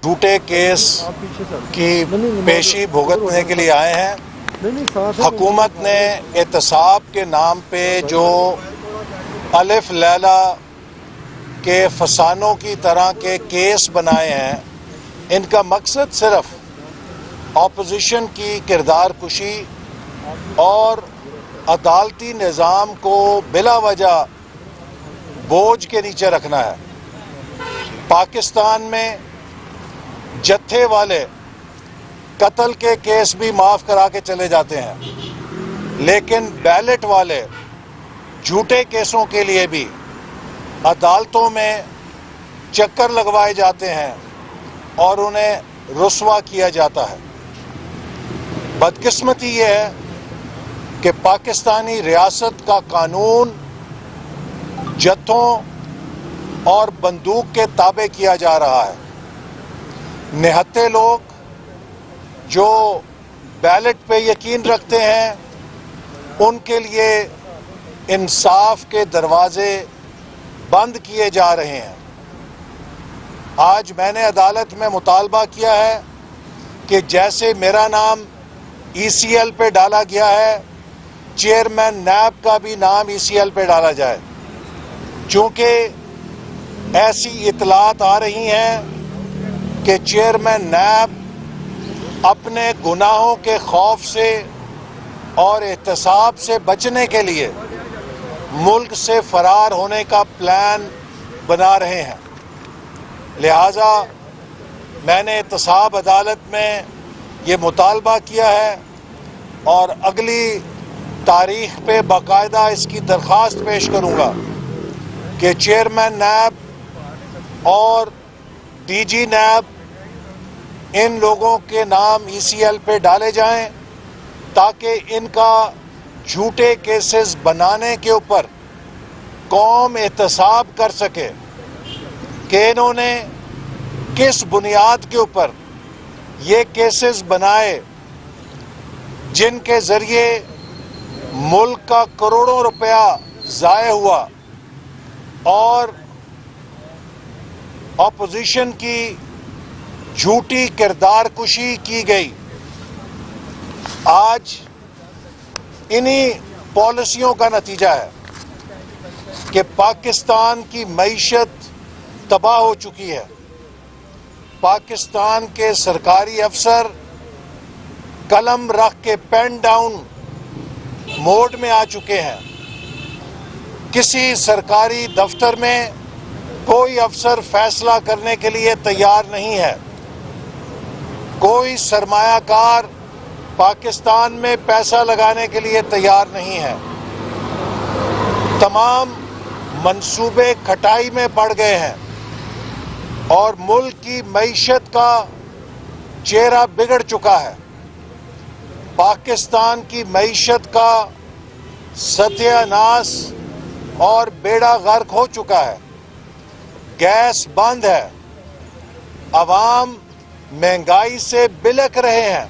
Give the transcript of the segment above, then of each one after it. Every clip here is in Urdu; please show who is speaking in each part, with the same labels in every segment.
Speaker 1: جھوٹے کیس کی پیشی بھگتنے کے لیے آئے ہیں۔ حکومت نے احتساب کے نام پہ جو الف لیلہ کے فسانوں کی طرح کے کیس بنائے ہیں، ان کا مقصد صرف اپوزیشن کی کردار کشی اور عدالتی نظام کو بلا وجہ بوجھ کے نیچے رکھنا ہے۔ پاکستان میں جتھے والے قتل کے کیس بھی معاف کرا کے چلے جاتے ہیں، لیکن بیلٹ والے جھوٹے کیسوں کے لیے بھی عدالتوں میں چکر لگوائے جاتے ہیں اور انہیں رسوا کیا جاتا ہے۔ بدقسمتی یہ ہے کہ پاکستانی ریاست کا قانون جتھوں اور بندوق کے تابع کیا جا رہا ہے۔ نہتے لوگ جو بیلٹ پہ یقین رکھتے ہیں، ان کے لیے انصاف کے دروازے بند کیے جا رہے ہیں۔ آج میں نے عدالت میں مطالبہ کیا ہے کہ جیسے میرا نام ای سی ایل پہ ڈالا گیا ہے، چیئرمین نیب کا بھی نام ای سی ایل پہ ڈالا جائے، چونکہ ایسی اطلاعات آ رہی ہیں کہ چیئرمین نیب اپنے گناہوں کے خوف سے اور احتساب سے بچنے کے لیے ملک سے فرار ہونے کا پلان بنا رہے ہیں۔ لہٰذا میں نے احتساب عدالت میں یہ مطالبہ کیا ہے اور اگلی تاریخ پہ باقاعدہ اس کی درخواست پیش کروں گا کہ چیئرمین نیب اور ڈی جی نیب ان لوگوں کے نام ای سی ایل پہ ڈالے جائیں تاکہ ان کا جھوٹے کیسز بنانے کے اوپر قوم احتساب کر سکے کہ انہوں نے کس بنیاد کے اوپر یہ کیسز بنائے جن کے ذریعے ملک کا کروڑوں روپیہ ضائع ہوا اور اپوزیشن کی جھوٹی کردار کشی کی گئی۔ آج انہی پالیسیوں کا نتیجہ ہے کہ پاکستان کی معیشت تباہ ہو چکی ہے۔ پاکستان کے سرکاری افسر قلم رکھ کے پین ڈاؤن موڈ میں آ چکے ہیں۔ کسی سرکاری دفتر میں کوئی افسر فیصلہ کرنے کے لیے تیار نہیں ہے۔ کوئی سرمایہ کار پاکستان میں پیسہ لگانے کے لیے تیار نہیں ہے۔ تمام منصوبے کھٹائی میں پڑ گئے ہیں اور ملک کی معیشت کا چہرہ بگڑ چکا ہے۔ پاکستان کی معیشت کا ستیہ ناش اور بیڑا غرق ہو چکا ہے۔ گیس بند ہے، عوام مہنگائی سے بلک رہے ہیں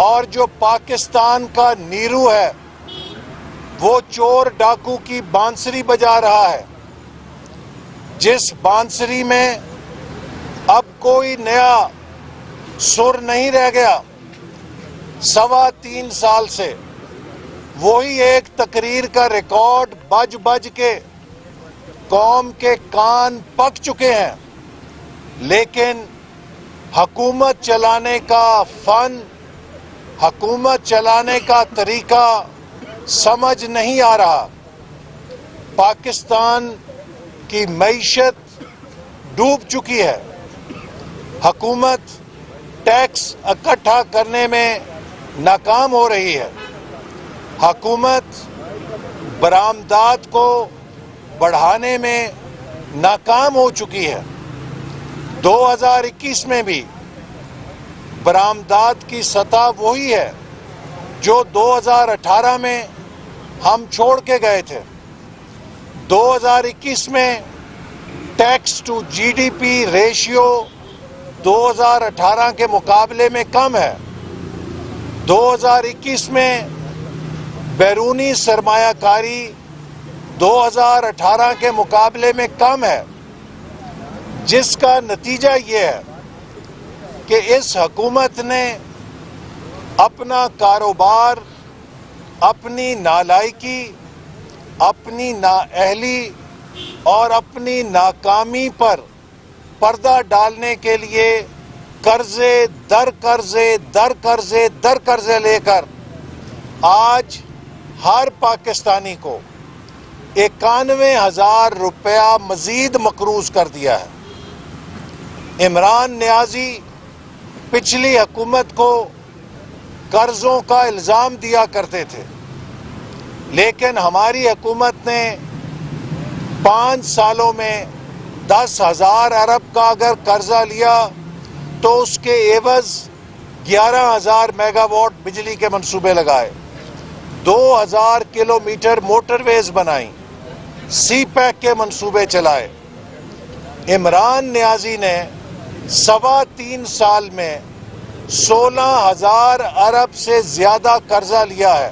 Speaker 1: اور جو پاکستان کا نیرو ہے وہ چور ڈاکو کی بانسری بجا رہا ہے، جس بانسری میں اب کوئی نیا سر نہیں رہ گیا۔ 3.25 سال سے وہی ایک تقریر کا ریکارڈ بج بج کے قوم کے کان پک چکے ہیں، لیکن حکومت چلانے کا فن، حکومت چلانے کا طریقہ سمجھ نہیں آ رہا۔ پاکستان کی معیشت ڈوب چکی ہے۔ حکومت ٹیکس اکٹھا کرنے میں ناکام ہو رہی ہے۔ حکومت برآمدات کو بڑھانے میں ناکام ہو چکی ہے۔ 2021 میں بھی برآمدات کی سطح وہی ہے جو 2018 میں ہم چھوڑ کے گئے تھے۔ 2021 میں tax to G D P ratio 2018 کے مقابلے میں کم ہے۔ 2021 میں بیرونی سرمایہ کاری 2018 کے مقابلے میں کم ہے، جس کا نتیجہ یہ ہے کہ اس حکومت نے اپنا کاروبار اپنی نالائکی، اپنی نااہلی اور اپنی ناکامی پر پردہ ڈالنے کے لیے قرضے در قرضے در قرضے در قرضے لے کر آج ہر پاکستانی کو 91,000 روپیہ مزید مقروض کر دیا ہے۔ عمران نیازی پچھلی حکومت کو قرضوں کا الزام دیا کرتے تھے، لیکن ہماری حکومت نے 5 سالوں میں 10,000 ارب کا اگر قرضہ لیا تو اس کے عوض 11,000 میگا واٹ بجلی کے منصوبے لگائے، 2,000 کلومیٹر موٹر ویز بنائیں، سی پیک کے منصوبے چلائے۔ عمران نیازی نے 3.25 سال میں 16,000 ارب سے زیادہ قرضہ لیا ہے،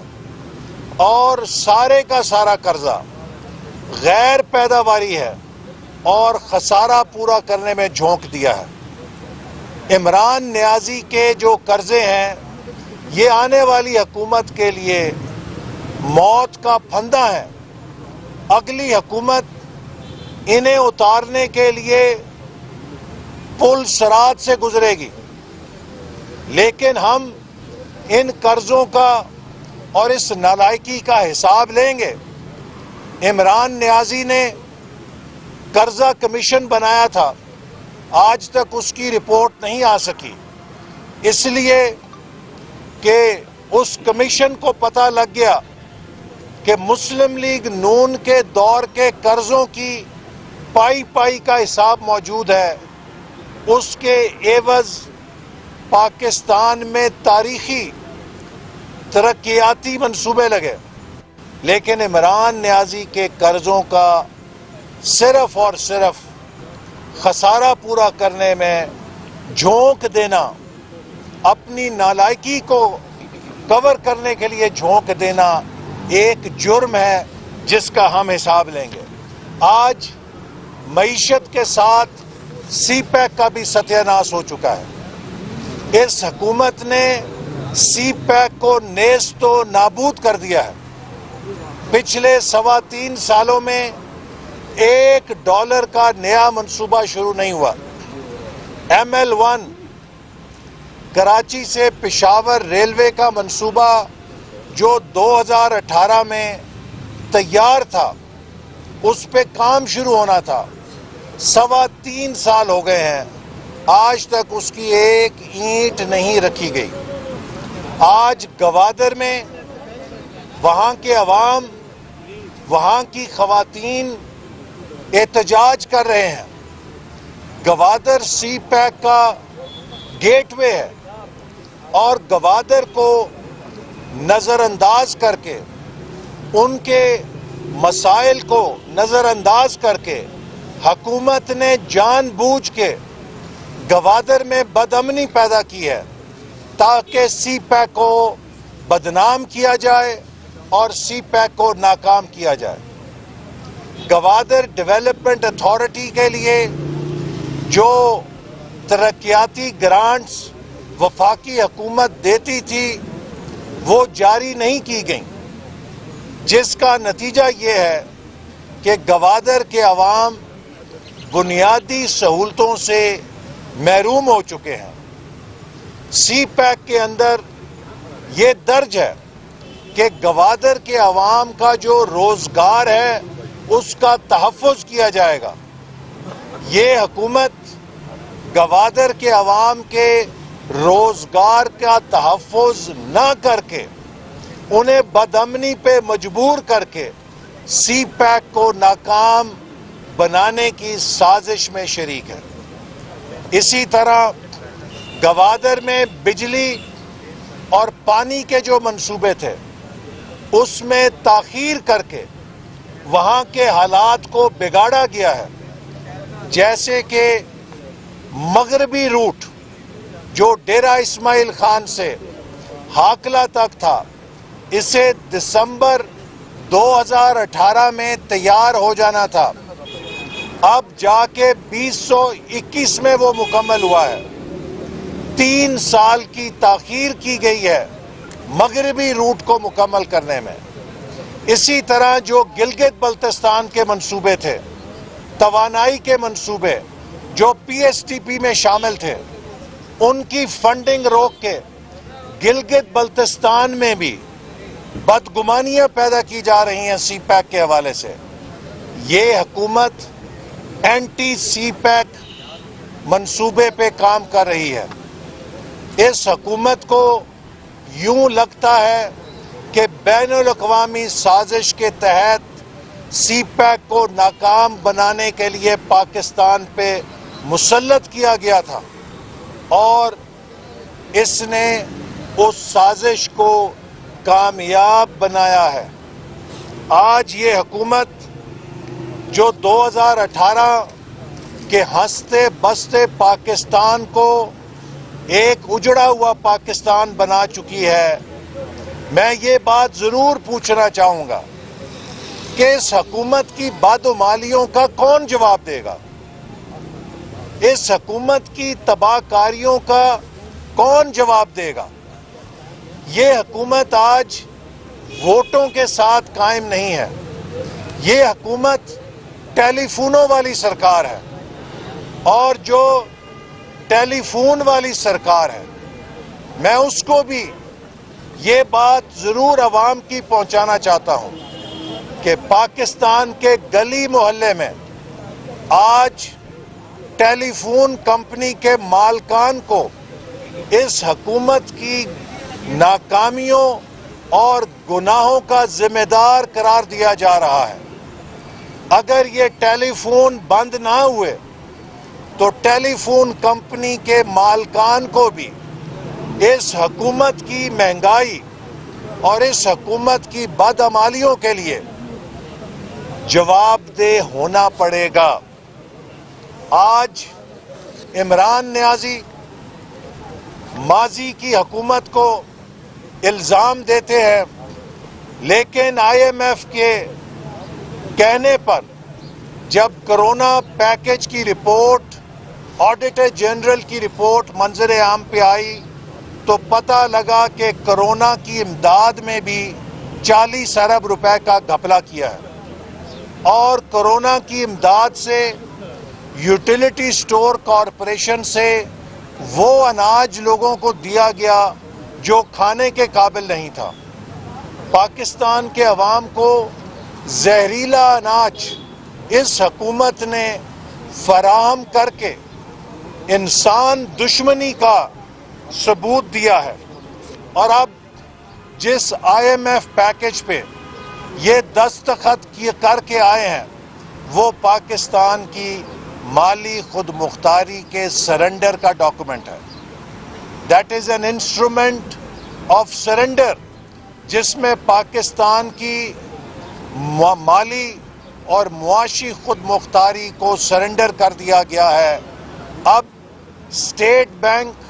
Speaker 1: اور سارے کا سارا قرضہ غیر پیداواری ہے اور خسارہ پورا کرنے میں جھونک دیا ہے۔ عمران نیازی کے جو قرضے ہیں یہ آنے والی حکومت کے لیے موت کا پھندا ہے۔ اگلی حکومت انہیں اتارنے کے لیے پل صراط سے گزرے گی، لیکن ہم ان قرضوں کا اور اس نالائکی کا حساب لیں گے۔ عمران نیازی نے قرضہ کمیشن بنایا تھا، آج تک اس کی رپورٹ نہیں آ سکی، اس لیے کہ اس کمیشن کو پتہ لگ گیا کہ مسلم لیگ نون کے دور کے قرضوں کی پائی پائی کا حساب موجود ہے۔ اس کے عوض پاکستان میں تاریخی ترقیاتی منصوبے لگے، لیکن عمران نیازی کے قرضوں کا صرف اور صرف خسارہ پورا کرنے میں جھونک دینا، اپنی نالائکی کو کور کرنے کے لیے جھونک دینا ایک جرم ہے جس کا ہم حساب لیں گے۔ آج معیشت کے ساتھ سی پیک کا بھی ستیہ ناش ہو چکا ہے۔ اس حکومت نے سی پیک کو نیست و نابود کر دیا ہے۔ پچھلے 3.25 سالوں میں $1 کا نیا منصوبہ شروع نہیں ہوا۔ ML1 کراچی سے پشاور ریلوے کا منصوبہ جو 2018 میں تیار تھا، اس پہ کام شروع ہونا تھا، 3.25 سال ہو گئے ہیں، آج تک اس کی ایک اینٹ نہیں رکھی گئی۔ آج گوادر میں وہاں کے عوام، وہاں کی خواتین احتجاج کر رہے ہیں۔ گوادر سی پیک کا گیٹ وے ہے، اور گوادر کو نظر انداز کر کے، ان کے مسائل کو نظر انداز کر کے حکومت نے جان بوجھ کے گوادر میں بدامنی پیدا کی ہے تاکہ سی پیک کو بدنام کیا جائے اور سی پیک کو ناکام کیا جائے۔ گوادر ڈیولپمنٹ اتھارٹی کے لیے جو ترقیاتی گرانٹس وفاقی حکومت دیتی تھی وہ جاری نہیں کی گئیں، جس کا نتیجہ یہ ہے کہ گوادر کے عوام بنیادی سہولتوں سے محروم ہو چکے ہیں۔ سی پیک کے اندر یہ درج ہے کہ گوادر کے عوام کا جو روزگار ہے اس کا تحفظ کیا جائے گا۔ یہ حکومت گوادر کے عوام کے روزگار کا تحفظ نہ کر کے انہیں بدامنی پہ مجبور کر کے سی پیک کو ناکام بنانے کی سازش میں شریک ہے۔ اسی طرح گوادر میں بجلی اور پانی کے جو منصوبے تھے اس میں تاخیر کر کے وہاں کے حالات کو بگاڑا گیا ہے، جیسے کہ مغربی روٹ جو ڈیرہ اسماعیل خان سے ہاکلہ تک تھا، اسے دسمبر 2018 میں تیار ہو جانا تھا، اب جا کے 2021 میں وہ مکمل ہوا ہے۔ 3 سال کی تاخیر کی گئی ہے مغربی روٹ کو مکمل کرنے میں۔ اسی طرح جو گلگت بلتستان کے منصوبے تھے، توانائی کے منصوبے جو پی ایس ٹی پی میں شامل تھے، ان کی فنڈنگ روک کے گلگت بلتستان میں بھی بدگمانیاں پیدا کی جا رہی ہیں سی پیک کے حوالے سے۔ یہ حکومت اینٹی سی پیک منصوبے پہ کام کر رہی ہے۔ اس حکومت کو یوں لگتا ہے کہ بین الاقوامی سازش کے تحت سی پیک کو ناکام بنانے کے لیے پاکستان پہ مسلط کیا گیا تھا، اور اس نے اس سازش کو کامیاب بنایا ہے۔ آج یہ حکومت جو 2018 کے ہنستے بستے پاکستان کو ایک اجڑا ہوا پاکستان بنا چکی ہے، میں یہ بات ضرور پوچھنا چاہوں گا کہ اس حکومت کی بدعمالیوں کا کون جواب دے گا؟ اس حکومت کی تباہ کاریوں کا کون جواب دے گا؟ یہ حکومت آج ووٹوں کے ساتھ قائم نہیں ہے۔ یہ حکومت ٹیلی فونوں والی سرکار ہے، اور جو ٹیلی فون والی سرکار ہے، میں اس کو بھی یہ بات ضرور عوام کی پہنچانا چاہتا ہوں کہ پاکستان کے گلی محلے میں آج ٹیلی فون کمپنی کے مالکان کو اس حکومت کی ناکامیوں اور گناہوں کا ذمہ دار قرار دیا جا رہا ہے۔ اگر یہ ٹیلی فون بند نہ ہوئے تو ٹیلی فون کمپنی کے مالکان کو بھی اس حکومت کی مہنگائی اور اس حکومت کی بدعمالیوں کے لیے جواب دہ ہونا پڑے گا۔ آج عمران نیازی ماضی کی حکومت کو الزام دیتے ہیں، لیکن آئی ایم ایف کے کہنے پر جب کرونا پیکج کی رپورٹ، آڈیٹر جنرل کی رپورٹ منظر عام پہ آئی تو پتہ لگا کہ کرونا کی امداد میں بھی 40 ارب روپے کا گھپلا کیا ہے، اور کرونا کی امداد سے یوٹیلیٹی سٹور کارپوریشن سے وہ اناج لوگوں کو دیا گیا جو کھانے کے قابل نہیں تھا۔ پاکستان کے عوام کو زہریلا اناج اس حکومت نے فراہم کر کے انسان دشمنی کا ثبوت دیا ہے، اور اب جس آئی ایم ایف پیکج پہ یہ دستخط کر کے آئے ہیں وہ پاکستان کی مالی خود مختاری کے سرنڈر کا ڈاکومنٹ ہے۔ That is an instrument of surrender, جس میں پاکستان کی مالی اور معاشی خود مختاری کو سرنڈر کر دیا گیا ہے۔ اب State Bank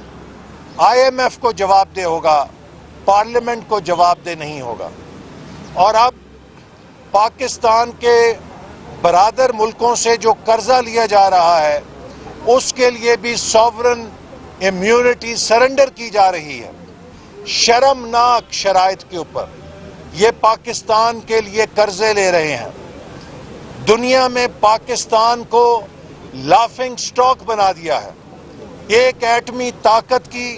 Speaker 1: I M F کو جواب دہ ہوگا، پارلیمنٹ کو جواب دہ نہیں ہوگا، اور اب پاکستان کے برادر ملکوں سے جو قرضہ لیا جا رہا ہے اس کے لیے بھی سوورن امیونٹی سرنڈر کی جا رہی ہے۔ شرمناک شرائط کے اوپر یہ پاکستان کے لیے قرضے لے رہے ہیں۔ دنیا میں پاکستان کو لافنگ سٹاک بنا دیا ہے۔ ایک ایٹمی طاقت کی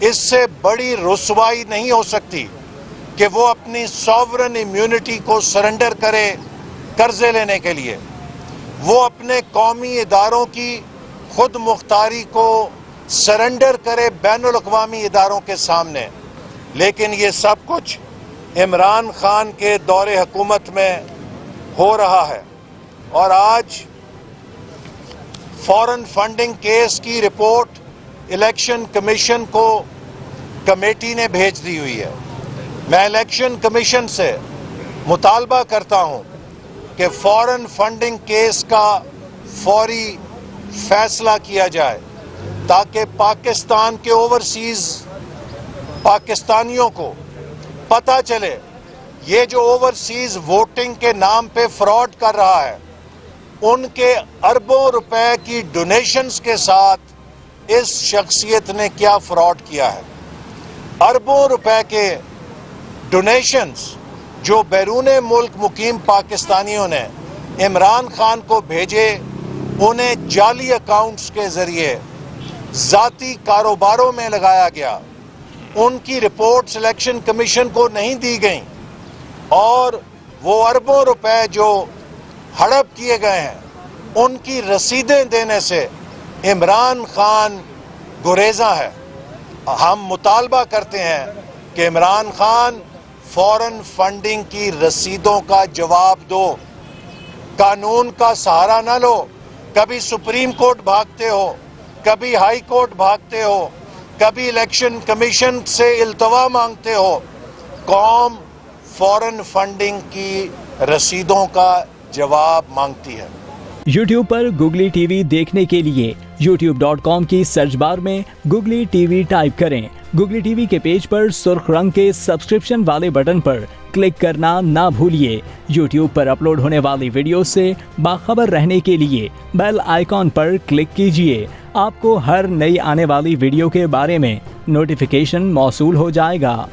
Speaker 1: اس سے بڑی رسوائی نہیں ہو سکتی کہ وہ اپنی سوورن امیونٹی کو سرنڈر کرے قرضے لینے کے لیے، وہ اپنے قومی اداروں کی خود مختاری کو سرنڈر کرے بین الاقوامی اداروں کے سامنے۔ لیکن یہ سب کچھ عمران خان کے دور حکومت میں ہو رہا ہے، اور آج فارن فنڈنگ کیس کی رپورٹ الیکشن کمیشن کو کمیٹی نے بھیج دی ہوئی ہے۔ میں الیکشن کمیشن سے مطالبہ کرتا ہوں کہ فارن فنڈنگ کیس کا فوری فیصلہ کیا جائے تاکہ پاکستان کے اوورسیز پاکستانیوں کو پتہ چلے یہ جو اوورسیز ووٹنگ کے نام پہ فراڈ کر رہا ہے، ان کے اربوں روپے کی ڈونیشنز کے ساتھ اس شخصیت نے کیا فراڈ کیا ہے. اربوں روپے کے ڈونیشنز جو بیرون ملک مقیم پاکستانیوں نے عمران خان کو بھیجے، انہیں جعلی اکاؤنٹس کے ذریعے ذاتی کاروباروں میں لگایا گیا. ان کی رپورٹ الیکشن کمیشن کو نہیں دی گئیں، اور وہ اربوں روپے جو ہڑپ کیے گئے ہیں ان کی رسیدیں دینے سے عمران خان گریزاں ہے. ہم مطالبہ کرتے ہیں کہ عمران خان فورن فنڈنگ کی رسیدوں کا جواب دو، قانون کا سہارا نہ لو. کبھی سپریم کورٹ بھاگتے ہو، کبھی ہائی کورٹ بھاگتے ہو، کبھی الیکشن کمیشن سے التوا مانگتے ہو. قوم فورن فنڈنگ کی رسیدوں کا جواب مانگتی ہے.
Speaker 2: یوٹیوب پر گوگلی ٹی وی دیکھنے کے لیے youtube.com کی سرچ بار میں گوگلی ٹی وی ٹائپ کریں. گوگلی ٹی وی کے پیج پر سرخ رنگ کے سبسکرپشن والے بٹن پر کلک کرنا نہ بھولیے. یوٹیوب پر اپلوڈ ہونے والی ویڈیو سے باخبر رہنے کے لیے بیل آئیکن پر کلک کیجیے. آپ کو ہر نئی آنے والی ویڈیو کے بارے میں نوٹیفیکیشن موصول ہو جائے گا.